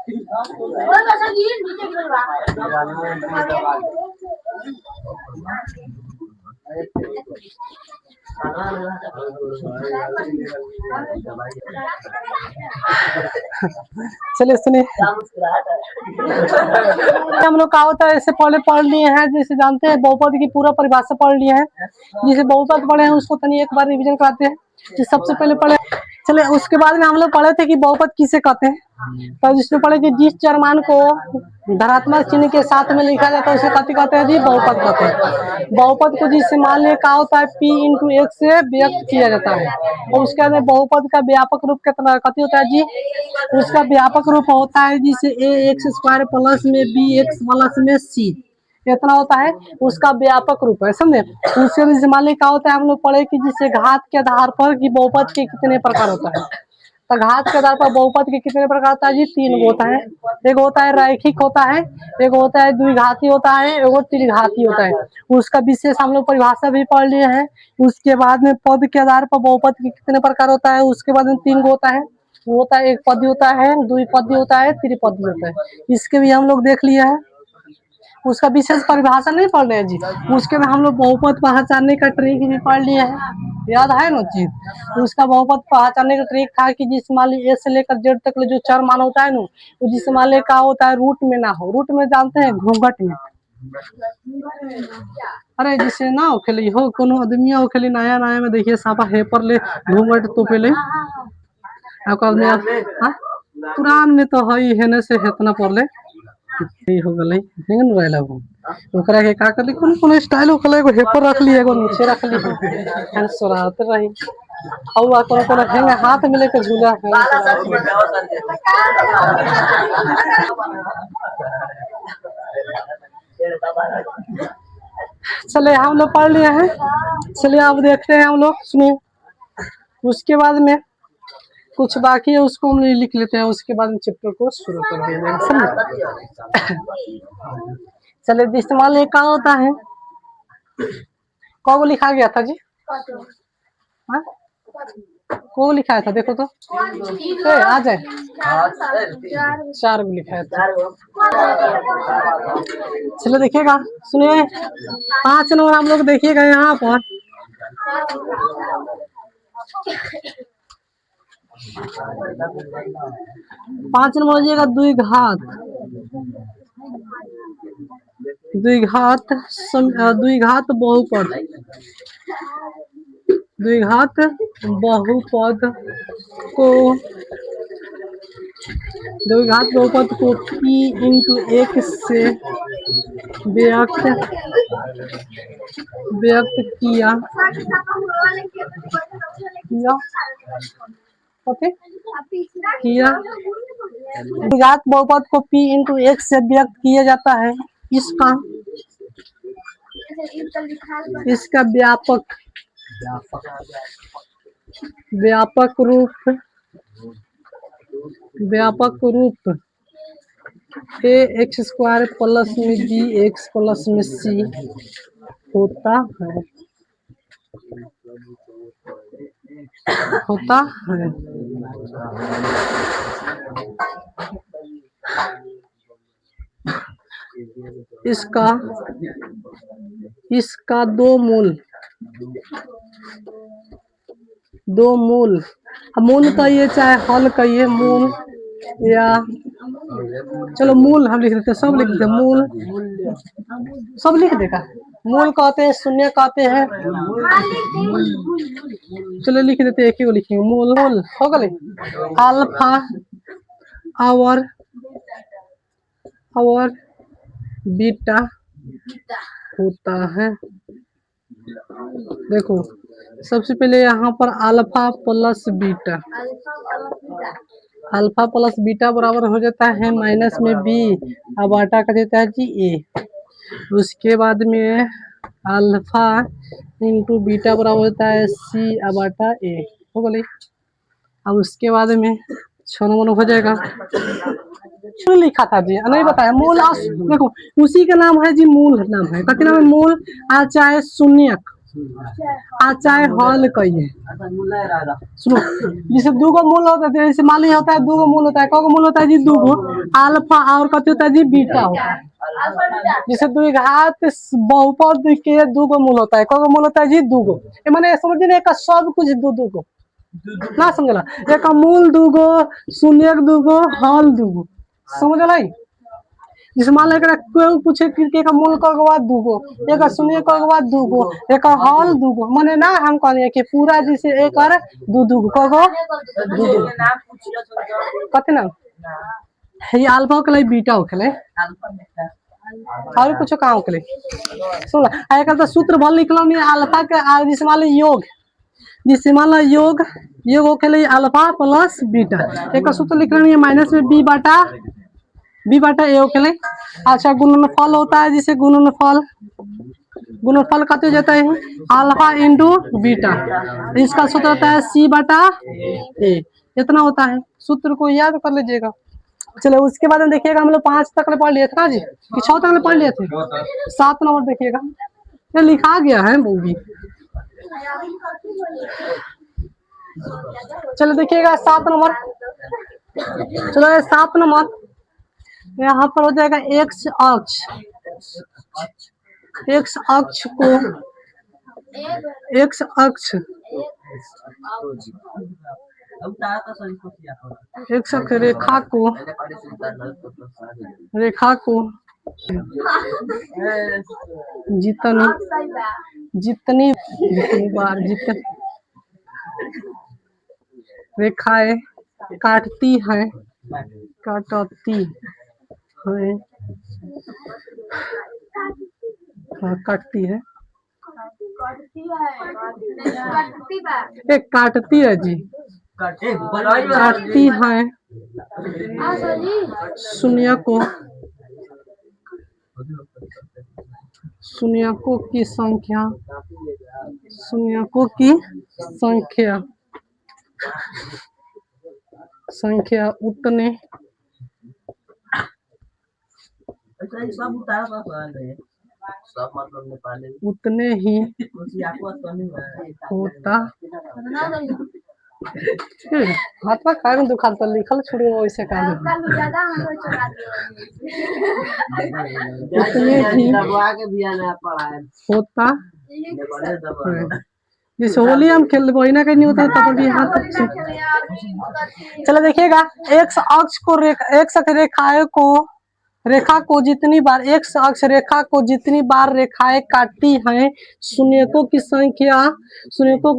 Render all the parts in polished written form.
चलिए सुनिए, हम लोग का होता है इससे पहले पढ़ लिए हैं, जैसे जानते हैं बहुपद की पूरा परिभाषा पढ़ लिए हैं। जिसे बहुपद पढ़े हैं उसको तनी एक बार रिवीजन कराते हैं। तो सबसे पहले पढ़े, चले उसके बाद में हम लोग पढ़े थे कि बहुपद किसे कहते हैं। तो जिसमें पढ़े कि जिस चरमान को धनात्मक चिन्ह के साथ में लिखा जाता है उसे कथी कहते हैं जी, बहुपद कहते हैं। बहुपद को जिससे मान लिया का होता है p इंटू एक से व्यक्त किया जाता है। और उसके बाद बहुपद का व्यापक रूप कितना कथी होता है जी, उसका व्यापक रूप होता है जिसे a एक्स स्क्वायर प्लस में b एक्स प्लस में c इतना होता है उसका व्यापक रूप है, समझे। उसके मान लिया का होता है हम लोग पढ़े कि जिससे घात के आधार पर कि बहुपद के कितने प्रकार होता है। तो घात के आधार पर बहुपद के कितने प्रकार होता है जी, 3 होता है। एक होता है रैखिक होता है, एक होता है द्विघाती होता है, एक त्रिघाती होता है। उसका विशेष हम लोग परिभाषा भी पढ़ लिए हैं। उसके बाद में पद के आधार पर बहुपद के कितने प्रकार होता है, उसके बाद में 3 होता है। वो होता है एक पदी होता है, द्विपदी होता है, त्रिपदी होता है। इसके भी हम लोग देख लिए हैं। उसका विशेष परिभाषा नहीं पढ़ रहे हैं जी। उसके में हम लोग बहुपद पहचानने का ट्रिक भी पढ़ लिए हैं, याद है ना चीज। उसका बहुपद पहचानने का ट्रिक था कि जिस मान ली ए से लेकर जेड तक जो चर मान होता है ना, वो जिस मान ली का होता है रूट में ना हो। रूट में जानते हैं घूंघट में, अरे जिसे ना हो खेली हो कोनो आदमी हो खेली नया नया में देखिए सापा हेपर ले घूंघट तो पहले पुरान में तो हई हेने से हेतना पड़ले हो गले हेंगन रहला हो। ओकरा के का करली कोन स्टाइल होखले, एगो हेपर रख ली, एगो नीचे रख ली, हम सोराते रही हौआ कोन हेंग हाथ में लेके झूला है। चले हम लोग पढ़ लिए हैं। चलिए अब देखते हैं हम लोग, सुनिए। उसके बाद में कुछ बाकी है उसको हम लिख लेते हैं, उसके बाद में चैप्टर को शुरू कर दिया जाएगा। चलिए इस्तेमाल एक का होता है, कौन लिखा गया था जी, हाँ को लिखा था देखो तो आ जाए 4 को लिखा था। चलो देखिएगा, सुनिए 5 नंबर हम लोग देखिएगा यहाँ पर। 5 नंबर लीजिएगा द्विघात, द्विघात बहुपद, द्विघात बहुपद को, द्विघात बहुपद को p इंटू एक से व्यक्त किया द्विघात बहुपद को p इंटू एक से व्यक्त किया जाता है। इसका व्यापक रूप a एक्स स्क्वायर प्लस में b एक्स प्लस में c होता है। इसका दो मूल कहिए चाहे हल कहिए, मूल या चलो मूल हम लिख देते हैं, सब लिख देते हैं, मूल सब लिख देगा। मूल कहते हैं, शून्य कहते हैं, चलो लिख देते हैं, एक ही लिखेंगे मूल हो गए। अल्फा और बीटा होता है। देखो सबसे पहले यहाँ पर अल्फा प्लस बीटा बराबर हो जाता है माइनस में बी अब बाटा का देता है जी ए। उसके बाद में अल्फा इंटू बीटा बराबर होता है सी अब बाटा ए हो गई। अब उसके बाद में 6 नंबर हो जाएगा, लिखा था जी नहीं बताया मूल। देखो उसी का नाम है जी, मूल नाम है, कथी नाम है, मूल चाहे शून्यक, आ चाहे हल कहिए। सुनो, जिसे दो गो मूल होता है, जैसे मान लीजिए होता है दो गो मूल होता है, कौ मूल होता है जी? दो गो। अल्फा और कथी होता है जी? बीटा होता है। जिसे द्विघात बहुपद के दो गो मूल होता है, कौ मूल होता है जी? दो गो। मैंने समझ नहीं का सब कुछ दो दो गो ना समझला। एक मूल दो गो, शून्य दो गो, हल दो गो, समझला। जिस मान लो कोई पूछे कि का मूल क बाद दूगो, एक शून्य क बाद दूगो, एक हल दूगो, माने ना हम कहलिए कि पूरा जैसे एक और दू दूगो कगो दूगो कते ना ये अल्फा होके बीटा होके और कुछ का होके सुन आजकल तो सूत्र भल लिखल नहीं अल्फा के जिस मान लो योग, जिससे मान लो योग योग होके अल्फा प्लस बीटा, एक सूत्र लिख रहे माइनस में बी बाटा ए होके। अच्छा गुणनफल होता है, जिसे गुणनफल कहते हो जाता है अल्फा इंटू बीटा, इसका सूत्र होता है सी बटा ए, इतना होता है। सूत्र को याद कर लीजिएगा। चलो उसके बाद में देखिएगा हम लोग 5 तक पढ़ लिए थे ना जी, कि 6 तक पढ़ लिए थे? 7 नंबर देखिएगा, ये लिखा गया है वो भी। चलो देखिएगा 7 नंबर, चलो 7 नंबर यहाँ पर हो जाएगा एक्स अक्ष, एक्स अक्ष को एक्स अक्ष एक्स अक्ष रेखा को जितनी बार रेखाएं काटती है काटती है काटती है जी, काटती है शून्यकों की संख्या उतने ही होता हाथ में काय दुखाल तो लिखल छोड़ी वैसे काम उतने ही होता जैसे होली हम खेल महीना का नहीं होता तब भी यहाँ तक। चलो देखिएगा एक्स अक्ष को रेखा को जितनी बार एक्स अक्ष रेखा को जितनी बार रेखाएं काटती हैं शून्यकों की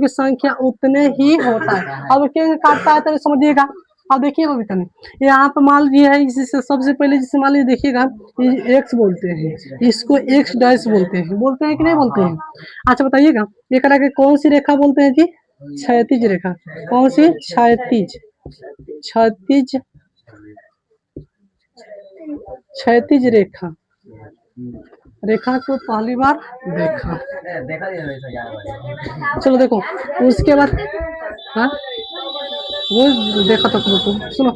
संख्या उतने ही होता है। अब क्या काटता है तो समझिएगा। अब देखिएगा अभी तक यहाँ पर मान लीजिए है, इससे सबसे पहले जिसे मान लीजिए देखिएगा एक्स बोलते हैं, इसको एक्स डैश बोलते हैं कि नहीं बोलते हैं? अच्छा बताइएगा ये करा के कौन सी रेखा बोलते हैं जी? क्षैतिज रेखा। कौन सी? क्षैतिज रेखा को पहली बार देखा। चलो देखो उसके बाद हाँ वो देखा तो सुनो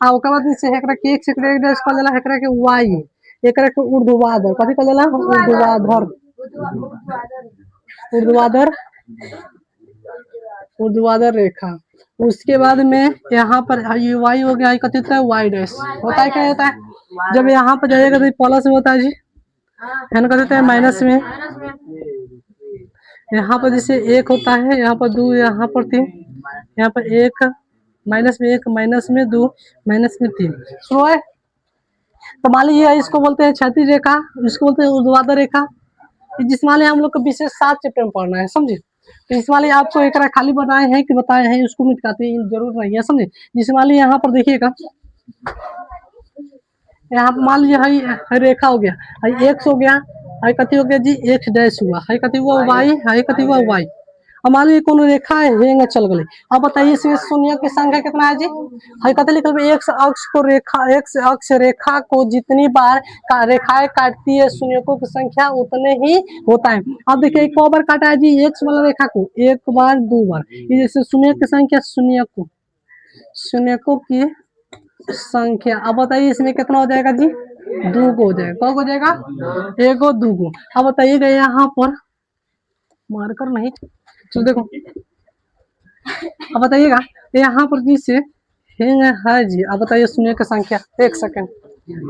ओकर बाद से एकरा के एक्स डैश कर देला, एकरा के वाई, एकरा के ऊर्ध्वाधर कथि कर देला? ऊर्ध्वाधर रेखा। उसके बाद में यहाँ पर वाई हो गया, कथि होता है? वाई डैश होता है। क्या होता है जब यहाँ पर जाइएगा तो प्लस में होता है जी, है ना? कहते हैं माइनस में। यहाँ पर जैसे 1 होता है, यहाँ पर 2, यहाँ पर 3, यहाँ पर 1 माइनस में 1 माइनस में 2 माइनस में 3 शुरू है। तो मान लीजिए इसको बोलते हैं क्षैतिज रेखा, इसको बोलते हैं ऊर्ध्वाधर रेखा। जिस मान लीजिए हम लोग को विशेष 7 चैप्टर में पढ़ना है, समझे? तो इस वाले आपको एक खाली बताए हैं कि बताए हैं, उसको मिटाते जरूर नहीं है, समझे? जिस मान लीजिए यहाँ पर देखिएगा, यहाँ पर मान लीजिए हाई रेखा हो गया, हाई एक्स हो गया, हाई कथी हो गया जी? एक्स डैश हुआ, हाई कथी हुआ? वाई, हाई कथी हुआ? वाई। अब मान लीजिए कोनो रेखा है हेंगे चल गई। अब बताइए शून्य की संख्या कितना है जी? हाई कथी लिखल? एक्स अक्ष रेखा को जितनी बार रेखाएं काटती है शून्यकों की संख्या उतने ही होता है। अब देखिए एक बार काटा है जी एक्स वाला रेखा को, 1 बार 2 बार, जैसे शून्य की संख्या शून्यकों की संख्या। अब बताइए इसमें कितना हो जाएगा जी? 2 हो जाएगा। कौन हो जाएगा? 1 2। अब बताइएगा यहाँ पर मार्कर नहीं, चलो देखो अब बताइएगा यहाँ पर जिससे हेंग है जी। अब बताइए शून्य की संख्या, एक सेकंड।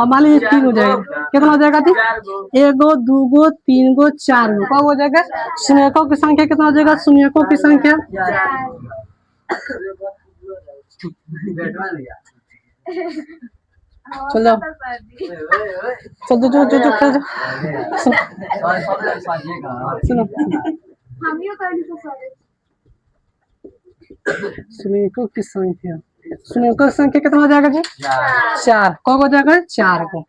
अब मान लीजिए 3 हो जाएगा, कितना हो जाएगा जी? 1 2 3 4 कब हो जाएगा? शून्यकों की संख्या कितना हो जाएगा? शून्यकों की संख्या चलो चलो जो जो जो खेल सुनो शून्यकों की संख्या, शून्यकों की संख्या कितना हो जाएगा जी? 4 कब हो जाएगा? 4 को।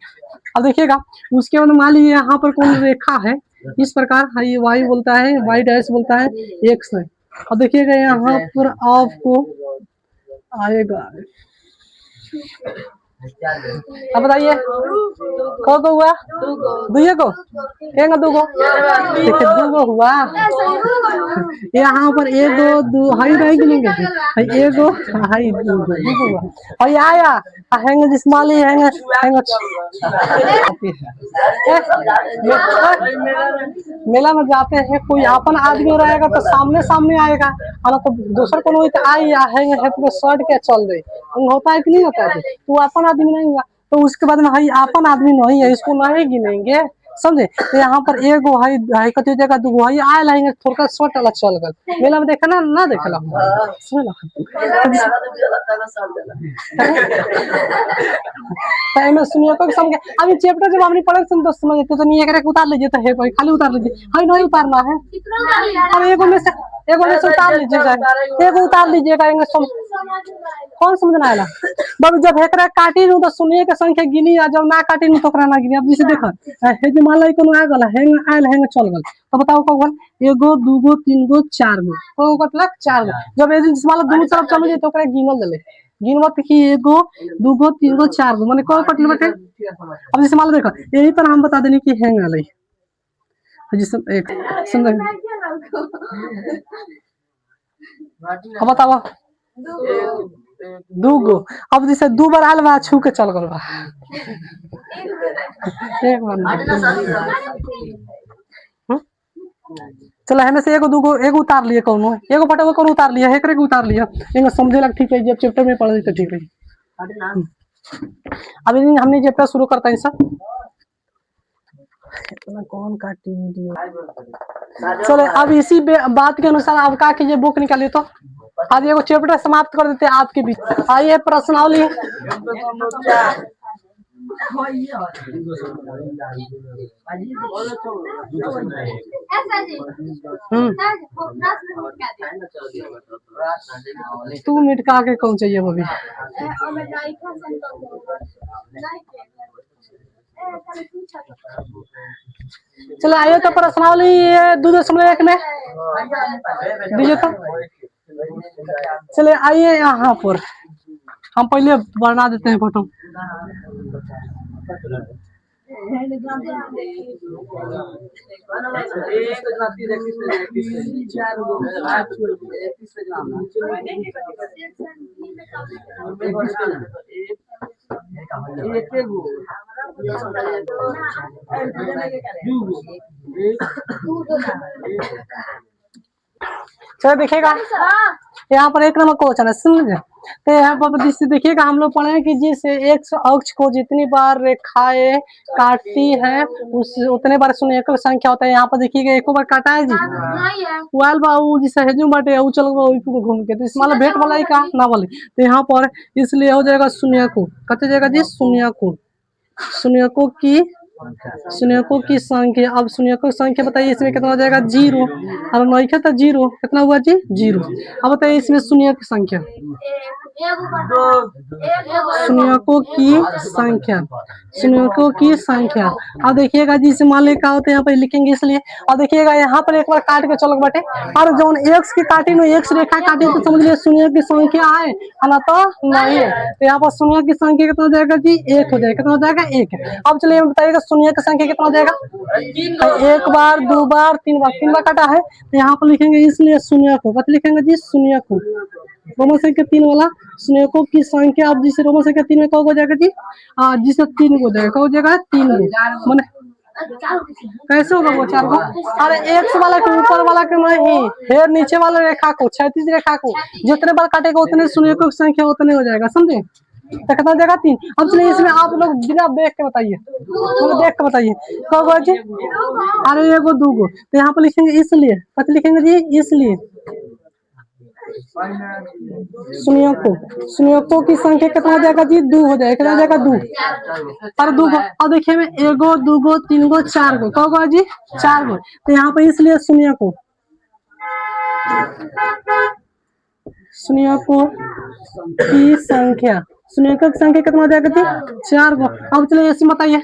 अब देखिएगा उसके बाद मान लीजिए यहाँ पर कौन रेखा है इस प्रकार, ये वाई बोलता है, वाई डैश बोलता है एक्स है। अब देखिएगा यहाँ पर आपको आएगा, अब बताइए कौन को हुआ? दुइये को क्या दूगो, देखिए दूगो हुआ। यहाँ पर 1 2 2 हाई रहेगी नहीं, 1 2 हाई दूगो और आया हैंगे जिस्माली हैंगे हैंगे। मेला में जाते हैं, कोई अपन आदमी रहेगा तो सामने सामने आएगा, और तो दूसर को नहीं तो आई हैंगे है तो शर्ट के चल दे, होता है कि नहीं होता है? तो अपन आदमी नहीं हुआ तो उसके बाद में हाई अपन आदमी नहीं है, इसको नहीं गिनेंगे, समझे? तो यहाँ पर एगो हाई हाई कति जगह दूगो हाई आए लाएंगे, थोड़ा शॉर्ट वाला चल गल। मेला में देखा ना, ना देखला सुनिए को समझ। अभी चैप्टर जब हमने पढ़े सुन दोस्त समझ तो नहीं एक उतार लीजिए, तो है भाई खाली उतार लीजिए, हाई नहीं उतारना है। अब एगो में से उतार लीजिएगा, एगो उतार लीजिएगा, कौन समझना है? बाबू जब हेकरा काटी नु तो शून्य के संख्या गिनी, आ जब ना काटी नु तो ओकरा ना गिनी। अब जैसे देखो हे जे मान लो कोनो आ गला हैंग आयल हैंग चल गल, तो बताओ कब गल? 1 2 3 4 को मतलब 4 जब ए मान लो दोनों तरफ चल जाए तो ओकरा गिनल देले, गिनवा कि 1 2 3 4 माने को कटल बेटे। अब जैसे मान लो देखो यही पर हम बता देनी कि हैंग आले जिसम एक समझ। अब बताओ दूगो, अब जैसे 2 बार आल बा छू के चल गल बा, एक बार चलो हमें से एगो दूगो एगो उतार लिए, कोनो एगो फटाफट कोनो उतार लिया, एकरे को उतार लिया, एगो समझे लग ठीक है, जब चैप्टर में पढ़ ली तो ठीक है। अभी हमने चैप्टर शुरू करता है सब, इतना कौन काटी वीडियो। चलो अब इसी बात के अनुसार आप क्या कीजिए, बुक निकालिए तो आज एगो चैप्टर समाप्त कर देते हैं आपके बीच। आइए प्रश्नावली तू मिटका के कौन चाहिए अभी? चलो आइए तो प्रश्नावली 2.1 में दीजिए तो। चले आइए यहाँ पर हम पहले बना देते हैं फोटो। चलो देखिएगा यहाँ पर 1 नंबर क्वेश्चन है, समझे? तो यहाँ पर जिससे देखिएगा हम लोग पढ़े कि जिस एक्स अक्ष को जितनी बार रेखाएं काटती है उस उतने बार शून्य की संख्या होता है। यहाँ पर देखिएगा एको बार काटा है जी, वाल बाबू जिसे हेजू बाटे वो चल गए घूम के, तो इस मतलब भेंट वाला ही का ना वाले, तो यहाँ पर इसलिए हो जाएगा शून्य को, कहते जाएगा जी शून्यकों की संख्या। अब शून्यकों की संख्या बताइए इसमें कितना हो जाएगा? 0, और नौखा था 0, कितना हुआ जी? 0। अब बताइए इसमें शून्य की संख्या, शून्यकों की संख्या। अब देखिएगा जी इसे मान लिया होता है यहाँ पर लिखेंगे इसलिए। और देखिएगा यहाँ पर एक बार काट के चलो बटे, और जो एक्स की काटी नो एक्स रेखा काटी तो समझ लिया शून्य की संख्या है ना, तो नहीं है, तो यहाँ पर शून्य की संख्या कितना हो जाएगा जी? 1 हो जाएगा, कितना हो जाएगा? 1। अब चलिए बताइएगा शून्य की संख्या कितना हो जाएगा? 1 बार 2 बार 3 बार, 3 बार काटा है तो यहाँ पर लिखेंगे इसलिए शून्य को, बता लिखेंगे जी शून्य को, रोमन संख्या 3 वाला शून्यकों की संख्या। अब जिसे रोमन संख्या 3 में कब हो जाएगा जी? जिसे 3 हो जाएगा, कब हो जाएगा? 3 माने कैसे होगा वो 4 को? अरे एक्स वाला के ऊपर वाला के नहीं, फिर नीचे वाला रेखा को, क्षैतिज रेखा को जितने बार काटेगा उतने शून्य संख्या उतने हो जाएगा, समझे? तो कितना देगा 3। अब चलिए इसमें आप लोग बिना देख के बताइए, मतलब देख के बताइए कब होगा जी? अरे एगो दूगो, तो यहाँ पर लिखेंगे इसलिए, पता लिखेंगे जी इसलिए शून्यकों की संख्या कितना हो जाएगा जी? 2 हो जाएगा, कितना हो जाएगा? 2। और दूगो, अब देखिए में एगो दूगो तीन गो 4 गो, कब होगा जी? 4 गो, तो यहाँ पर इसलिए शून्यकों की संख्या, शून्यकों की संख्या कितना हो जाएगा जी? 4 गो। अब चलिए ऐसे बताइए,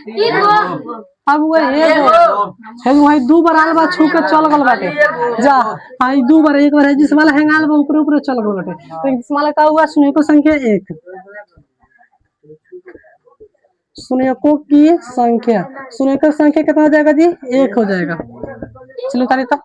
अब वो एगो है 2 बार आल बा छू के चल गल बाटे जा, हां 2 बार, एक बार है जिस वाला हैंगाल बा ऊपर ऊपर चल गल बाटे, तो इस वाला का हुआ शून्यकों संख्या 1, शून्यकों की संख्या, शून्यकों की संख्या कितना हो जाएगा जी? 1 हो जाएगा। चलो तारीख तक